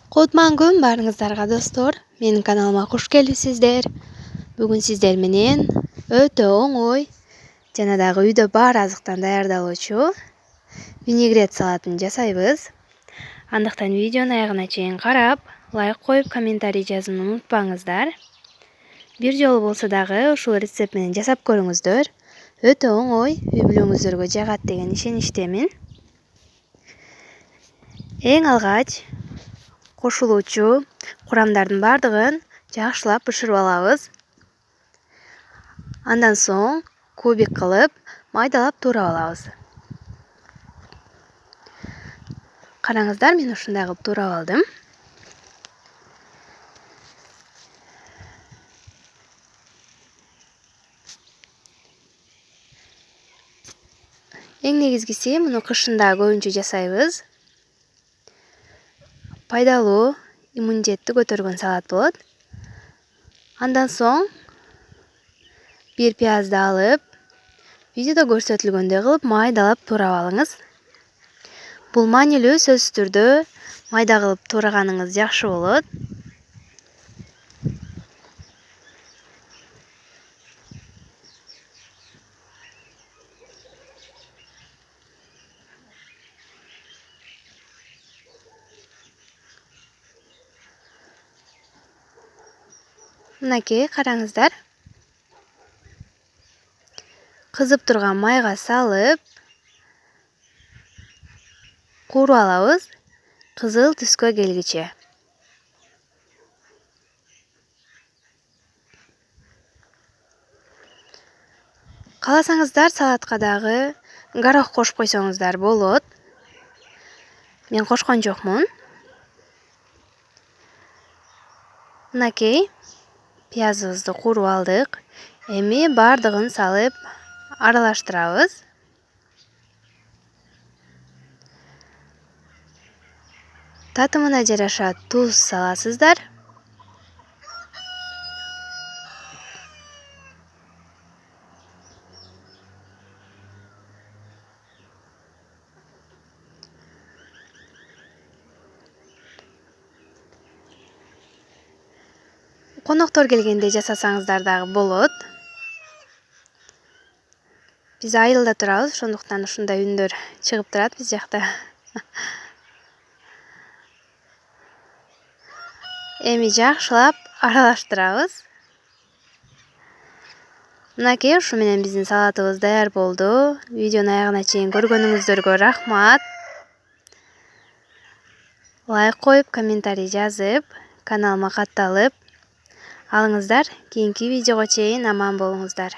Кутман күн барыңыздарга достор. Менин каналыма куш келипсиздер. Бүгүн сиздер менен өтө оңой жана дагы үйдө бар азыктан даярдалуучу винегрет салатын жасайбыз. Андыктан видеону аягына чейин карап, лайк коюп, комментарий жазууну унутпаңыздар. Бир жолу болсо дагы ушул рецепт менен жасап көрүңүздөр. Өтө оңой, үй бүлөңүздөргө жагат деген ишеничтемин. Эң алгач кошулуучу курамдардын бардыгын жакшылап бышырып алабыз. Андан соң кубик кылып майдалап туурап алабыз. Караңыздар, мен ушундай кылып туурап алдым. Эң негизгиси муну кышында көбүнчө жасайбыз. Пайдалуу, иммунитетти көтөргөн салат болот. Андан соң бир пиязды алып, видеодо көрсөтүлгөндөй кылып майдалап туурап алыңыз. Бул маанилүү, сөзсүз түрдө майда кылып туурагανыңыз жакшы болот. Мынакей, караңыздар. Кызып турган майга салып, кууруп алабыз, кызыл түскө келгиче. Кааласаңыздар салатка дагы горох кошуп койсоңуздар болот. Мен кошкон жокмун. Мынакей, пиязыбызды кууруп алдык. Эми бардыгын салып аралаштырабыз. Татымына жараша туз саласыздар. Коноктор келгенде жасасаңыздар дагы болот. Биз айылда турабыз, ошондуктан ушундай үндөр чыгып турат биз жакта. Эми жакшылап аралаштырабыз. Мынакей, ушу менен биздин салатыбыз даяр болду. Видеону аягына чейин көргөнүңүздөргө рахмат. Лайк коюп, комментарий жазып, каналыма катталып алыңыздар. Кийинки видеого чейин аман болуңуздар.